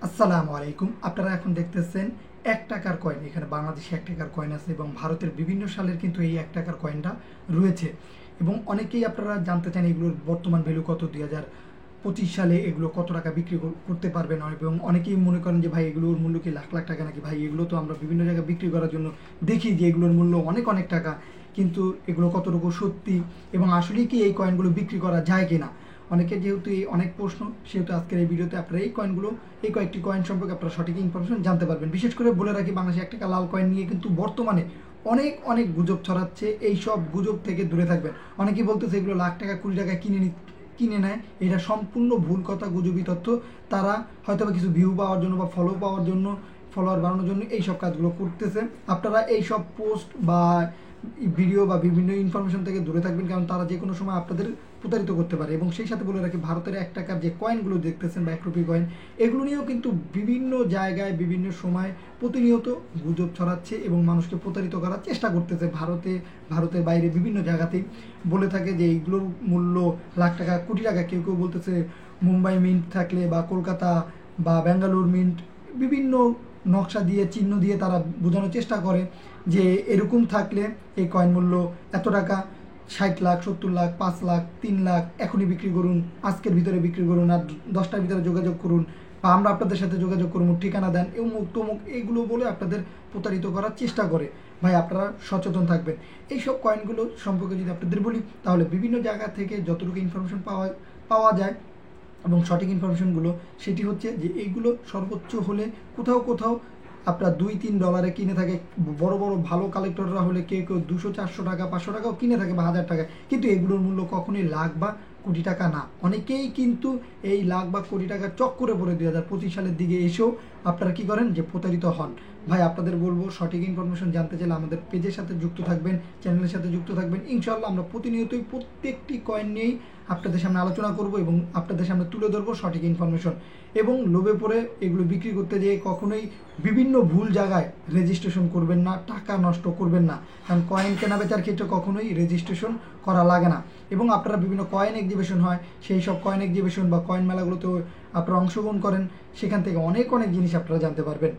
আসসালামু আলাইকুম। আপনারা এখন দেখতেছেন ১ টাকার কয়েন। এখানে বাংলাদেশে ১ টাকার কয়েন আছে এবং ভারতের বিভিন্ন সালের কিন্তু এই ১ টাকার কয়েনটা রয়েছে। এবং অনেকেই আপনারা জানতে চান এগুলোর বর্তমান ভ্যালু কত, ২০২৫ সালে এগুলো কত টাকা বিক্রি করতে পারবেন। এবং অনেকেই মনে করেন যে ভাই এগুলোর মূল্য কি লাখ লাখ টাকা নাকি। ভাই এগুলো তো আমরা বিভিন্ন জায়গায় বিক্রি করার জন্য দেখি যে এগুলোর মূল্য অনেক অনেক টাকা, কিন্তু এগুলো কতটুকু সত্যি এবং আসলেই কি এই কয়েনগুলো বিক্রি করা যায় কিনা। অনেকের যেহেতু এই অনেক প্রশ্ন, সেহেতু আজকের এই ভিডিওতে আপনারা এই কয়েকটি কয়েন সম্পর্কে আপনারা সঠিক ইনফরমেশন জানতে পারবেন। বিশেষ করে বলে রাখি, বাংলাদেশে ১ টাকা লাল কয়েন নিয়ে কিন্তু বর্তমানে অনেক অনেক গুজব ছড়াচ্ছে। এই সব গুজব থেকে দূরে থাকবেন। অনেকেই বলতেছে এগুলো লাখ টাকা ২০ টাকা কিনে নেয়। এটা সম্পূর্ণ ভুল কথা, গুজবী তথ্য। তারা হয়তো বা কিছু ভিউ পাওয়ার জন্য বা ফলোয়ার বাড়ানোর জন্য এই সব কাজগুলো করতেছে। আপনারা এই সব পোস্ট বা ভিডিও বা বিভিন্ন ইনফরমেশন থেকে দূরে থাকবেন, কারণ তারা যে কোনো সময় আপনাদের প্রতারিত করতে পারে। এবং সেই সাথে বলে রাখি, ভারতের ১ টাকার যে কয়েনগুলো দেখতেছেন বা ১ রুপি কয়েন, এগুলো নিয়েও কিন্তু বিভিন্ন জায়গায় বিভিন্ন সময় প্রতিনিয়ত গুজব ছড়াচ্ছে এবং মানুষকে প্রতারিত করার চেষ্টা করতেছে। ভারতের বাইরে বিভিন্ন জায়গাতেই বলে থাকে যে এইগুলোর মূল্য লাখ টাকা, কোটি টাকা। কেউ কেউ বলতেছে মুম্বাই মিন্ট থাকলে বা কলকাতা বা ব্যাঙ্গালোর মিন্ট, বিভিন্ন নকশা দিয়ে চিহ্ন দিয়ে তারা বোঝানোর চেষ্টা করে যে এরকম থাকলে এই কয়েন মূল্য এত টাকা, ৬০ লাখ, ৭০ লাখ, ৫ লাখ, ৩ লাখ, এখনই বিক্রি করুন, আজকের ভিতরে বিক্রি করুন, আর ১০টার ভিতরে যোগাযোগ করুন, বা আমরা আপনাদের সাথে যোগাযোগ করুন, ঠিকানা দেন, অমুক তমুক, এইগুলো বলে আপনাদের প্রতারিত করার চেষ্টা করে। ভাই আপনারা সচেতন থাকবেন। এইসব কয়েনগুলো সম্পর্কে যদি আপনাদের বলি, তাহলে বিভিন্ন জায়গা থেকে যতটুকু ইনফরমেশন পাওয়া যায় এবং সঠিক ইনফরমেশনগুলো, সেটি হচ্ছে যে এইগুলো সর্বোচ্চ হলে কোথাও কোথাও আপনার $২-৩ কিনে থাকে। বড় বড় ভালো কালেক্টররা হলে কেউ কেউ ২০০, ৪০০ টাকা, ৫০০ টাকাও কিনে থাকে বা ১০০০ টাকা। কিন্তু এগুলোর মূল্য কখনোই লাখ বা কোটি টাকা না। অনেকেই কিন্তু এই লাখ বা কোটি টাকার চক্করে পড়ে ২০২৫ সালের দিকে এসেও আপনারা কী করেন, যে প্রতারিত হন। ভাই আপনাদের বলবো, সঠিক ইনফরমেশন জানতে চাইলে আমাদের পেজের সাথে যুক্ত থাকবেন, চ্যানেলের সাথে যুক্ত থাকবেন। ইনশাআল্লাহ আমরা প্রতিনিয়তই প্রত্যেকটি কয়েন নিয়েই আপনাদের সামনে আলোচনা করব এবং আপনাদের সামনে তুলে ধরবো সঠিক ইনফরমেশন। এবং লোভে পড়ে এগুলো বিক্রি করতে যেয়ে কখনোই বিভিন্ন ভুল জায়গায় রেজিস্ট্রেশন করবেন না, টাকা নষ্ট করবেন না। কারণ কয়েন কেনা বেচার ক্ষেত্রে কখনোই রেজিস্ট্রেশন করা লাগে না। এবং আপনারা বিভিন্ন কয়েন এক্সিবিশন হয়, সেই সব কয়েন এক্সিবিশন বা কয়েন মেলাগুলোতে আপনারা অংশগ্রহণ করেন, সেখান থেকে অনেক অনেক জিনিস আপনারা জানতে পারবেন।